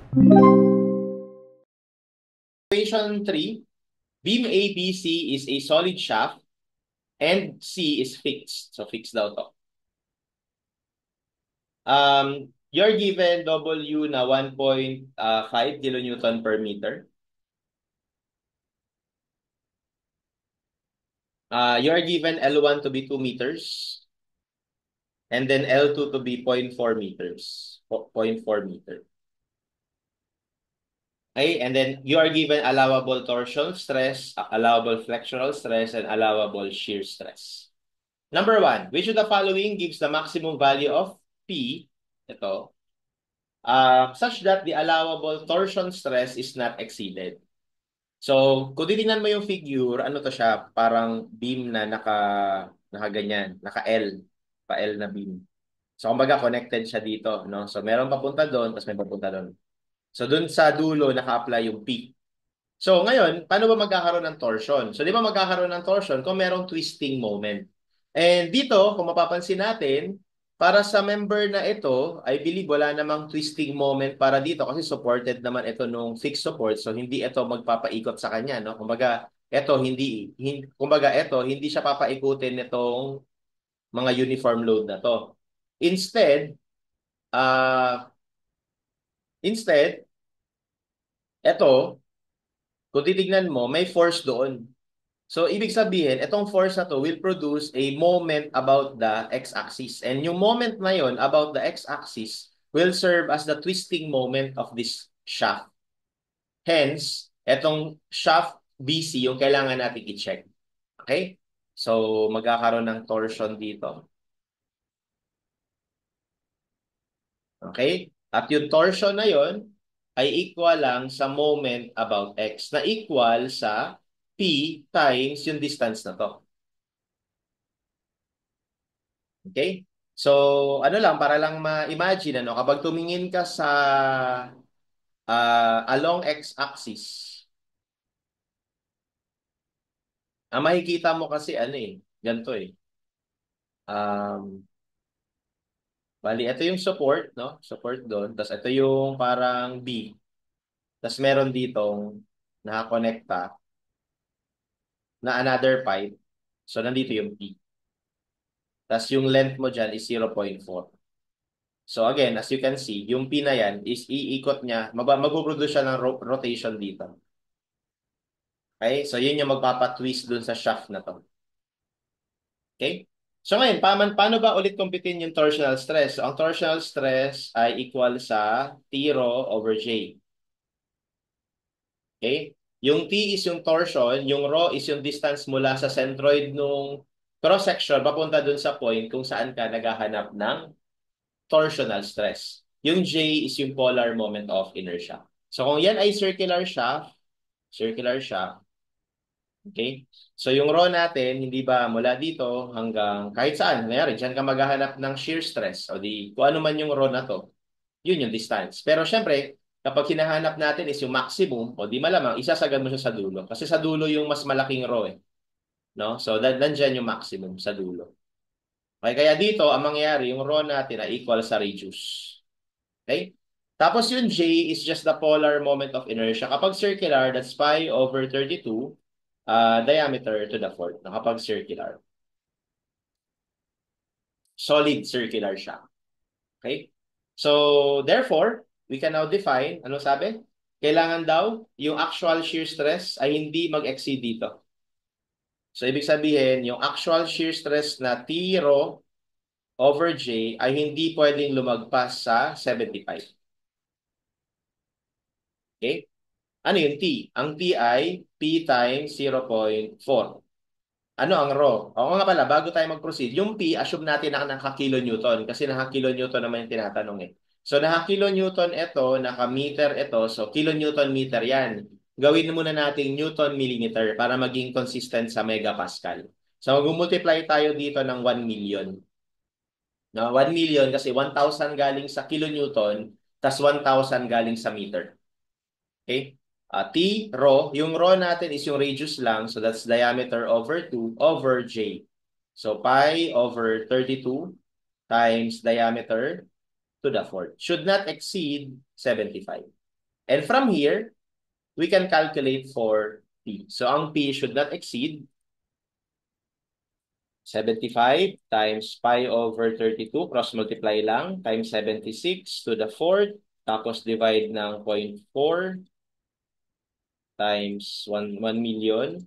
Equation 3, beam ABC is a solid shaft and C is fixed. So fixed daw to. You're given W na 1.5 kilonewton per meter. You're given L1 to be 2 meters. And then L2 to be 0.4 meters. 0.4 meter. Okay, and then you are given allowable torsional stress, allowable flexural stress, and allowable shear stress. Number 1, which of the following gives the maximum value of P, ito, such that the allowable torsion stress is not exceeded? So, kung titingnan mo yung figure, ano to siya? Parang beam na naka-ganyan, naka-L, pa-L na beam. So, kumbaga connected siya dito, no? So, meron papunta doon, tapos may papunta doon. So, doon sa dulo, naka-apply yung P. So, ngayon, paano ba magkakaroon ng torsion? So, di ba magkakaroon ng torsion kung merong twisting moment? And dito, kung mapapansin natin, para sa member na ito, I believe wala namang twisting moment para dito kasi supported naman ito nung fixed support. So, hindi ito magpapaikot sa kanya, no? Kumbaga, ito, hindi siya papaikutin nitong mga uniform load na to. Instead, uh, instead, ito, kung titignan mo, may force doon. So, ibig sabihin, itong force na to will produce a moment about the x-axis. And yung moment na yon about the x-axis will serve as the twisting moment of this shaft. Hence, itong shaft BC yung kailangan natin i-check. Okay? So, magkakaroon ng torsion dito. Okay? At yung torsion na yon ay equal lang sa moment about x na equal sa P times yung distance na to. Okay? So, ano lang, para lang ma-imagine, ano, kapag tumingin ka sa along x-axis, makikita mo kasi ano eh, ganito eh. Um, Bali, ito yung support, no? Support doon. Tapos ito yung parang B. Tapos meron ditong nakakonekta na another pipe. So, nandito yung P. Tapos yung length mo dyan is 0.4. So again, as you can see, yung P na yan is iikot niya, mag-produce siya ng rotation dito. Okay? So yun yung magpapatwist dun sa shaft na to. Okay? So ngayon, paano ba ulit kumpitin yung torsional stress? So, ang torsional stress ay equal sa T rho over J. Okay? Yung T is yung torsion, yung rho is yung distance mula sa centroid nung cross-section papunta dun sa point kung saan ka naghahanap ng torsional stress. Yung J is yung polar moment of inertia. So kung yan ay circular shaft, okay? So yung rho natin, hindi ba mula dito hanggang kahit saan, mayroon, dyan ka maghahanap ng shear stress o di kung ano man yung rho na to, yun yung distance. Pero syempre, kapag hinahanap natin is yung maximum, o di malamang, isasagad mo siya sa dulo. Kasi sa dulo yung mas malaking rho eh. No? So, nandyan yung maximum sa dulo. Okay, kaya dito, ang mangyayari, yung rho natin ay equal sa radius. Okay? Tapos yung J is just the polar moment of inertia. Kapag circular, that's pi over 32 diameter to the fourth. Kapag circular. Solid circular siya. Okay? So, therefore, we can now define, ano sabi? Kailangan daw yung actual shear stress ay hindi mag-exceed dito. So, ibig sabihin, yung actual shear stress na T rho over J ay hindi pwedeng lumagpas sa 75. Okay? Ano yung T? Ang T ay P times 0.4. Ano ang rho? Oo nga pala, bago tayo mag-proceed, yung P, assume natin na naka-kilonewton kasi naka-kilonewton naman yung tinatanong eh. So, naka-kilonewton ito, naka-meter ito, so kilonewton meter yan. Gawin muna natin newton millimeter para maging consistent sa megapascal. So, mag-multiply tayo dito ng 1 million. No, 1 million kasi 1,000 galing sa kilonewton, tas 1,000 galing sa meter. Okay? T, rho. Yung rho natin is yung radius lang. So, that's diameter over 2 over J. So, pi over 32 times diameter to the fourth. Should not exceed 75. And from here, we can calculate for P. So ang P should not exceed 75 times pi over 32, cross multiply lang, times 76 to the fourth, tapos divide ng 0.4 times 1 million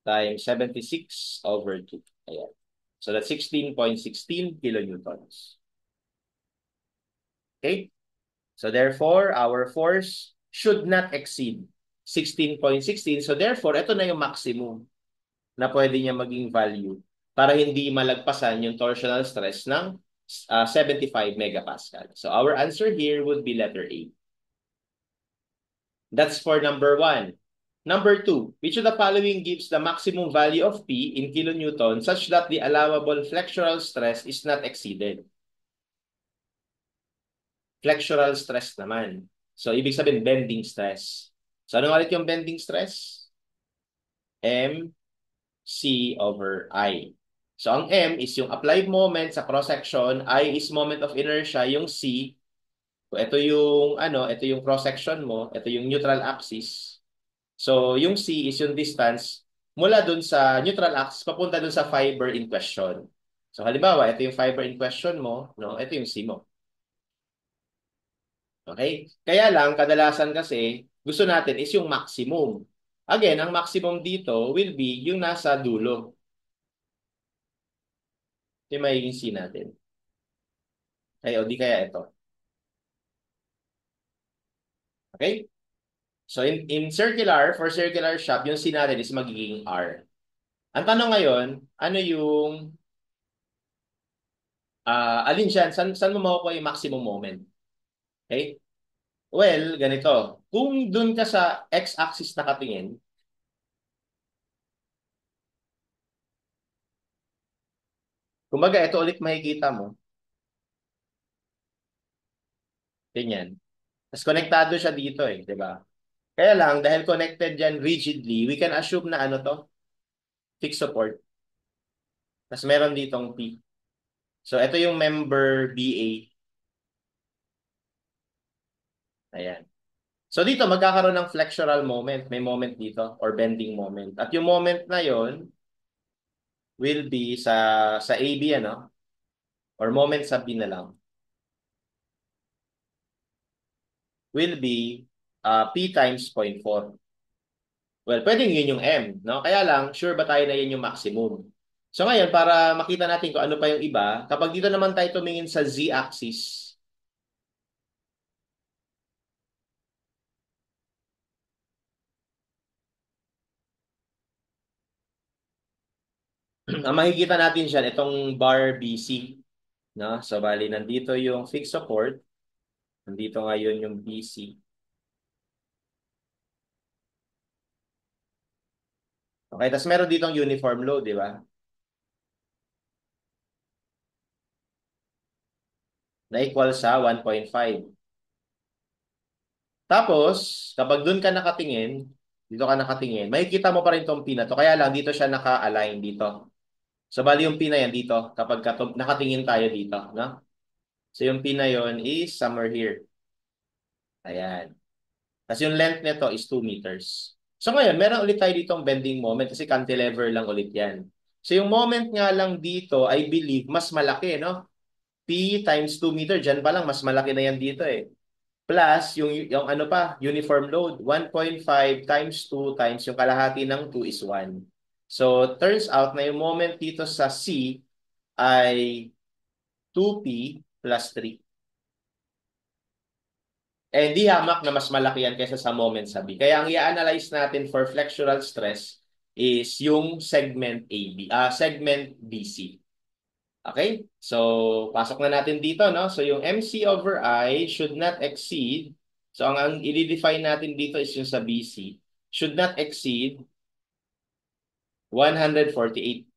times 76 over 2. Ayan. So that's 16.16 kilonewtons. Okay? So therefore, our force should not exceed 16.16. So therefore, ito na yung maximum na pwede niya maging value para hindi malagpasan yung torsional stress ng 75 megapascal. So our answer here would be letter A. That's for number 1. Number 2, which of the following gives the maximum value of P in kilonewton such that the allowable flexural stress is not exceeded? Flexural stress naman. So, ibig sabihin, bending stress. So, ano ulit yung bending stress? MC over I. So, ang M is yung applied moment sa cross-section. I is moment of inertia. Yung C, ito yung, ito yung cross-section mo. Ito yung neutral axis. So, yung C is yung distance mula dun sa neutral axis papunta dun sa fiber in question. So, halimbawa, ito yung fiber in question mo. No? Ito yung C mo. Okay? Kaya lang, kadalasan kasi, gusto natin is yung maximum. Again, ang maximum dito will be yung nasa dulo. Yung magiging C natin. Okay, o di kaya ito. Okay? So, in circular, for circular shaft, yung C natin is magiging R. Ang tanong ngayon, ano yung, alin siyan? Saan mo makukuha yung maximum moment? Okay? Well, ganito. Kung dun ka sa x-axis nakatingin, kumbaga, ito ulit makikita mo. Ganyan. Tapos konektado siya dito eh, di ba? Kaya lang, dahil connected yan rigidly, we can assume na ano to, fixed support. Tapos meron ditong P. So, ito yung member BA. Ayan. So, dito magkakaroon ng flexural moment. May moment dito or bending moment. At yung moment na yon will be sa AB, ano? Or moment sa B na lang. Will be P times 0.4. Well, pwedeng yun yung M, no? Kaya lang, sure ba tayo na yun yung maximum? So ngayon, para makita natin kung ano pa yung iba, kapag dito naman tayo tumingin sa Z-axis, ang makikita natin siya, itong bar BC. No? So, bali, nandito yung fixed support. Nandito ngayon yung BC. Okay, tapos meron ditong uniform load, di ba? Na equal sa 1.5. Tapos, kapag dun ka nakatingin, dito ka nakatingin, makikita mo pa rin itong P na to. Kaya lang, dito siya naka-align dito. So, bali yung P na yan dito, kapag nakatingin tayo dito, no? So, yung P na yon is somewhere here. Ayan. Kasi yung length nito is 2 meters. So, ngayon, meron ulit tayo ditong bending moment kasi cantilever lang ulit yan. So, yung moment nga lang dito, I believe, mas malaki, no? P times 2 meter, dyan pa lang, mas malaki na yan dito eh. Plus, yung ano pa, uniform load, 1.5 times 2 times yung kalahati ng 2 is 1. So, turns out na yung moment dito sa C ay 2P plus 3. Eh, hindi hamak na mas malaki yan kaysa sa moment sa B. Kaya ang i-analyze natin for flexural stress is yung segment AB, segment BC. Okay? So, pasok na natin dito, no? So, yung MC over I should not exceed, so ang i-define natin dito is yung sa BC, should not exceed 148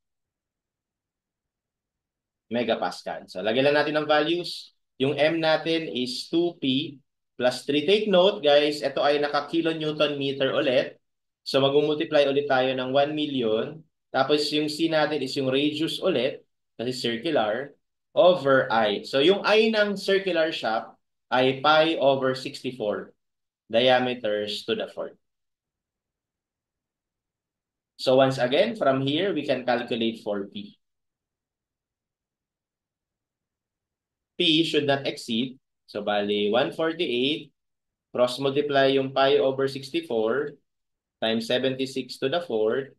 megapascal. So, lagyan lang natin ng values. Yung M natin is 2P plus 3. Take note, guys, ito ay naka-kilonewton meter ulit. So, mag-multiply ulit tayo ng 1 million. Tapos, yung C natin is yung radius ulit, kasi circular, over I. So, yung I ng circular shaft ay pi over 64 diameters to the fourth. So once again, from here, we can calculate for P. P should not exceed. So bali, 148, cross multiply yung pi over 64 times 76 to the fourth.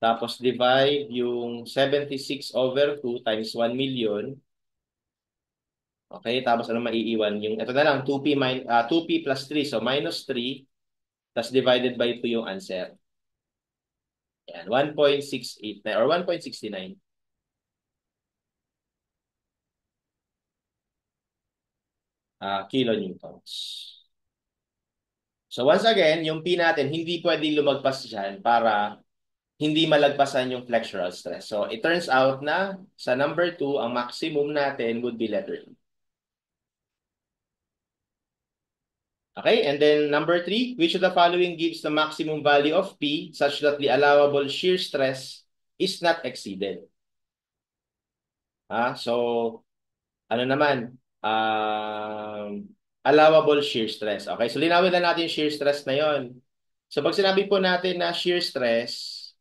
Tapos divide yung 76 over 2 times 1 million. Okay, tapos ano maiiwan? Yung, ito na lang, 2p plus 3. So minus 3, tapos divided by 2 yung answer. Yan, 1.68 or 1.69. Kilonewtons. So once again, yung P natin, hindi pwedeng lumagpas dyan para hindi malagpasan yung flexural stress. So it turns out na sa number 2, ang maximum natin would be letter E. Okay, and then number 3, which of the following gives the maximum value of P such that the allowable shear stress is not exceeded? So, ano naman? Allowable shear stress. Okay, so linawin na natin yung shear stress na yon. So, pag sinabi po natin na shear stress,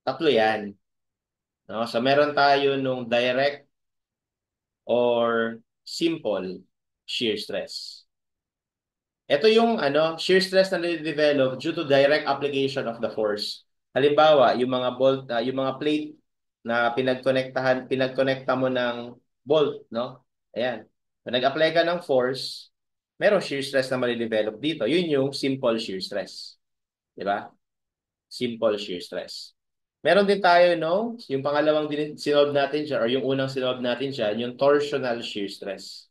tatlo yan. No? So, meron tayo nung direct or simple shear stress. Ito yung shear stress na nade-develop due to direct application of the force. Halimbawa, yung mga bolt, yung mga plate na pinagkonekta mo ng bolt, no? Ayan. Kung nag-apply ka ng force, merong shear stress na mali-develop dito. Yun yung simple shear stress. Di ba? Simple shear stress. Meron din tayo, no? Yung pangalawang sinolve natin dyan, or yung unang sinolve natin dyan, yung torsional shear stress.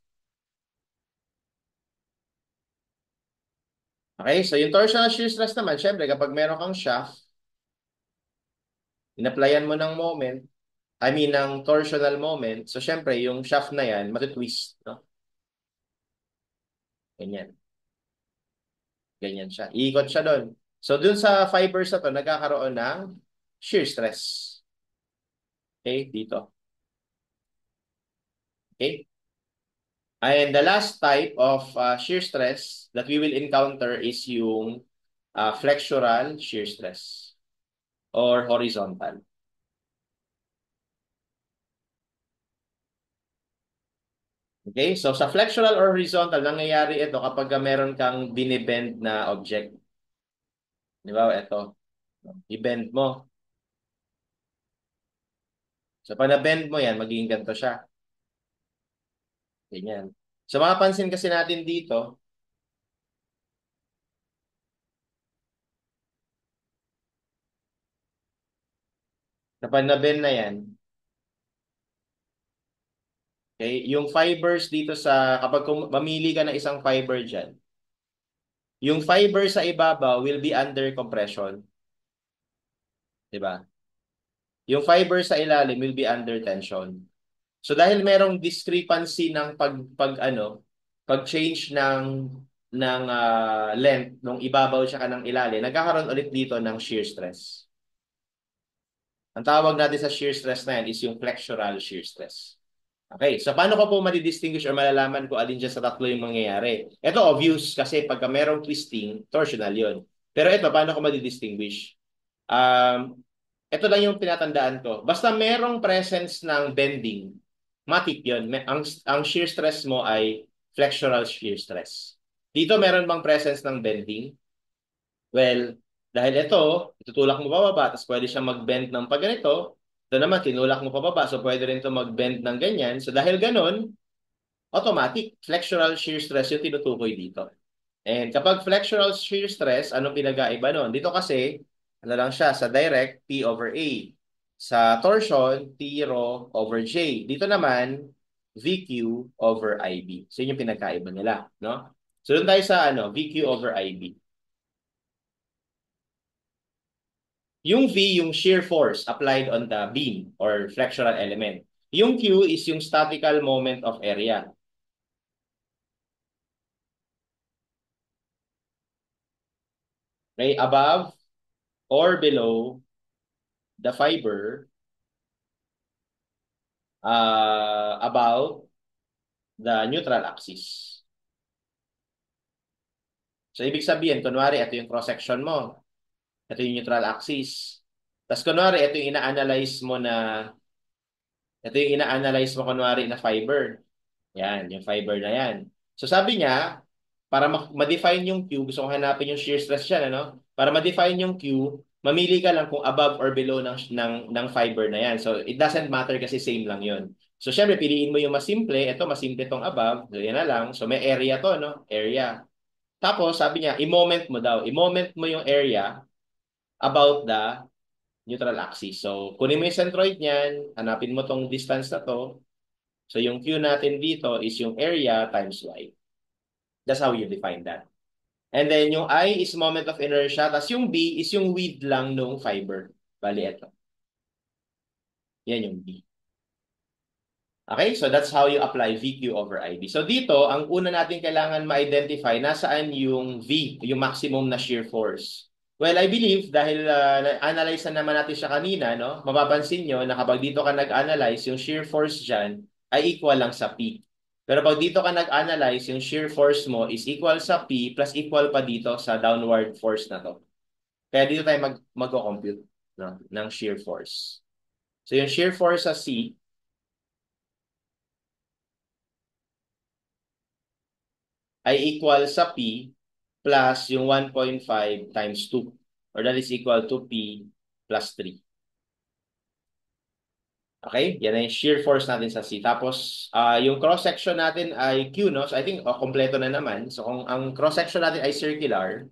Okay, so yung torsional shear stress naman, syempre kapag meron kang shaft, in-applyan mo ng moment, ng torsional moment, so syempre yung shaft na yan, matitwist, no? Ganyan. Ganyan siya. Iikot siya doon. So dun sa fibers na to, nagkakaroon ng shear stress. Okay, dito. Okay? And the last type of shear stress that we will encounter is yung flexural shear stress or horizontal. Okay? So sa flexural or horizontal, nangyayari ito kapag meron kang binibend na object. Di ba? Ito. I-bend mo. So pag na-bend mo yan, magiging ganito siya. Ganyan. So makapansin kasi natin dito, kapag na-bend na yan, okay, yung fibers dito kapag mamili ka ng isang fiber dyan, yung fiber sa ibabaw will be under compression. Di ba? Yung fiber sa ilalim will be under tension. So dahil merong discrepancy ng pag-change ng length nung ibabaw siya ng ilalim, nagkakaroon ulit dito ng shear stress. Ang tawag natin sa shear stress na yan is yung flexural shear stress. Okay, so paano ko po madi-distinguish or malalaman kung alin dyan sa tatlo yung mangyayari? Ito obvious kasi pagka merong twisting, torsional yon. Pero ito, paano ko madi-distinguish? Ito lang yung tinatandaan ko. Basta merong presence ng bending, matik yun. Ang shear stress mo ay flexural shear stress. Dito meron bang presence ng bending? Well, dahil itutulak mo pababa, tapos pwede siyang mag-bend ng pag ganito. Ito naman, tinulak mo pababa, so pwede rin ito mag-bend ng ganyan. So dahil ganun, automatic, flexural shear stress yung tinutukoy dito. And kapag flexural shear stress, anong pinag-aiba nun? Dito kasi, ano lang siya, sa direct, P over A. Sa torsion, T rho over J. Dito naman, VQ over IB. So yun yung pinagkaiba nila. No? So doon tayo sa VQ over IB. Yung V, yung shear force applied on the beam or flexural element. Yung Q is yung statical moment of area. Okay, above or below the fiber about the neutral axis. So, ibig sabihin, kunwari, ito yung cross-section mo. Ito yung neutral axis. Tapos, kunwari, ito yung ina-analyze mo, kunwari, na fiber. Yan, yung fiber na yan. So, sabi niya, para ma-define yung Q, gusto kong hanapin yung shear stress dyan, ano? Para ma-define yung Q, mamili ka lang kung above or below ng fiber na yan. So, it doesn't matter kasi same lang yun. So, syempre, piliin mo yung mas simple. Ito, mas simple tong above. So, yan na lang. So, may area to, no? Area. Tapos, sabi niya, i-moment mo daw. I-moment mo yung area about the neutral axis. So, kunin mo yung centroid niyan, hanapin mo tong distance na to. So, yung Q natin dito is yung area times Y. That's how you define that. And then, yung I is moment of inertia, tapos yung B is yung width lang nung fiber. Bali, ito. Yan yung B. Okay, so that's how you apply VQ over IB. So dito, ang una natin kailangan ma-identify nasaan yung V, yung maximum na shear force. Well, I believe dahil na-analyze na naman natin siya kanina, no? Mapapansin nyo na kapag dito ka nag-analyze, yung shear force dyan ay equal lang sa P. Pero pag dito ka nag-analyze, yung shear force mo is equal sa P plus equal pa dito sa downward force na to. Kaya dito tayo mag-compute, no, ng shear force. So yung shear force sa C ay equal sa P plus yung 1.5 times 2. Or that is equal to P plus 3. Okay? Yan ay shear force natin sa C. Tapos, yung cross-section natin ay Q, no? So, I think, kompleto na naman. So, kung ang cross-section natin ay circular,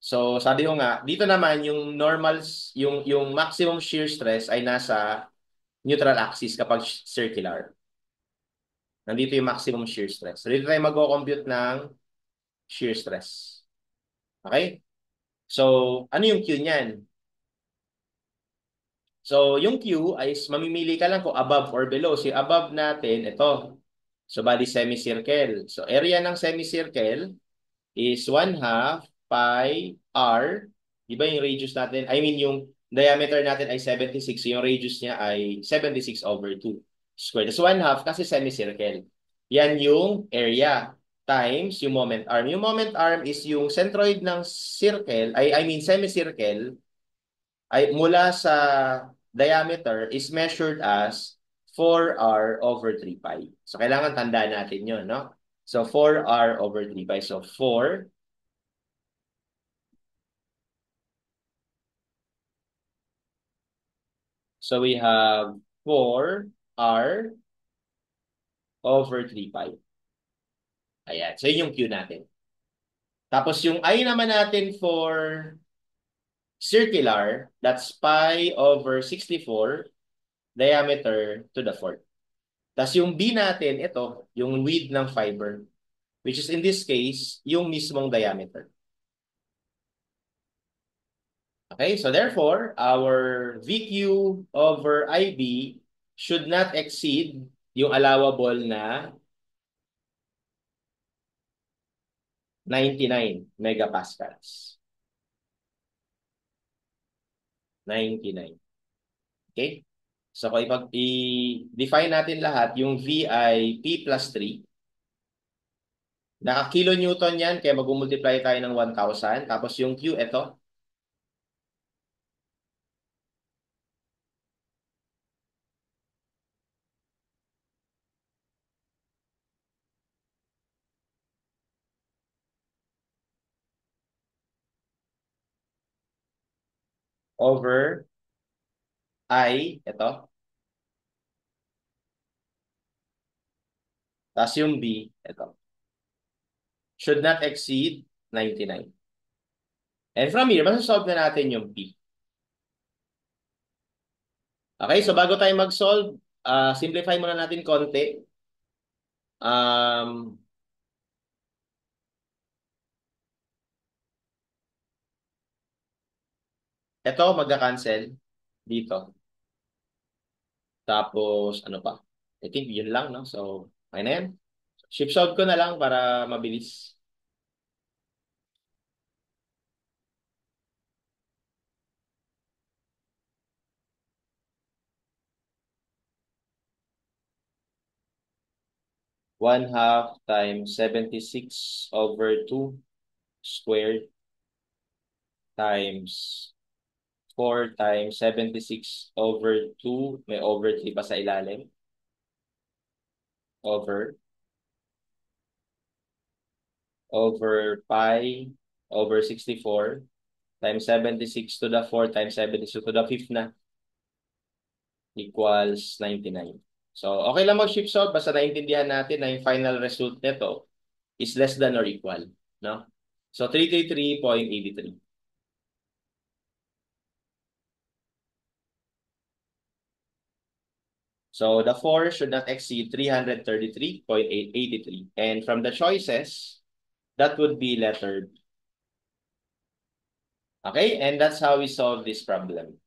so, sabi ko nga, dito naman, yung maximum shear stress ay nasa neutral axis kapag circular. Nandito yung maximum shear stress. So, dito tayo mag-compute ng shear stress. Okay? So, ano yung Q niyan? So, yung Q ay mamimili ka lang kung above or below. So, yung above natin, ito. So, bali semicircle. So, area ng semicircle is 1/2 pi r. Di ba yung radius natin? I mean, yung diameter natin ay 76. So, yung radius niya ay 76 over 2 square. That's 1/2 kasi semicircle. Yan yung area times yung moment arm. Yung moment arm is yung centroid ng circle, I mean semicircle, ay mula sa diameter is measured as 4r over 3 pi. So, kailangan tandaan natin yun, no? So, 4r over 3 pi. So, 4. So, we have 4r over 3 pi. Ayan. So, yun yung Q natin. Tapos, yung I naman natin for circular, that's pi over 64 diameter to the fourth. Tapos, yung B natin, ito, yung width ng fiber, which is in this case, yung mismong diameter. Okay, so therefore, our VQ over IB should not exceed yung allowable na 99 megapascals. 99. Okay? So kung i-define natin lahat, yung V ay P plus 3. Naka-kilonewton yan, kaya mag-multiply tayo ng 1,000. Tapos yung Q, ito, over I, ito. Tapos yung B, ito. Should not exceed 99. And from here, masasolve na natin yung P. Okay, so bago tayo mag-solve, simplify muna natin konti. Um, ito, magka-cancel dito. Tapos, ano pa? I think yun lang, no? So, okay na yan. Shift solve ko na lang para mabilis. 1/2 times 76 over 2 squared times 4 times 76 over 2, may over 3 pa sa ilalim, over pi over 64 times 76 to the 4 times 76 to the 5th na equals 99. So, okay lang mag-shift solve basta naintindihan natin na yung final result nito is less than or equal, no? So, 333.83. So, the 4 should not exceed 333.83. And from the choices, that would be letter B. Okay? And that's how we solve this problem.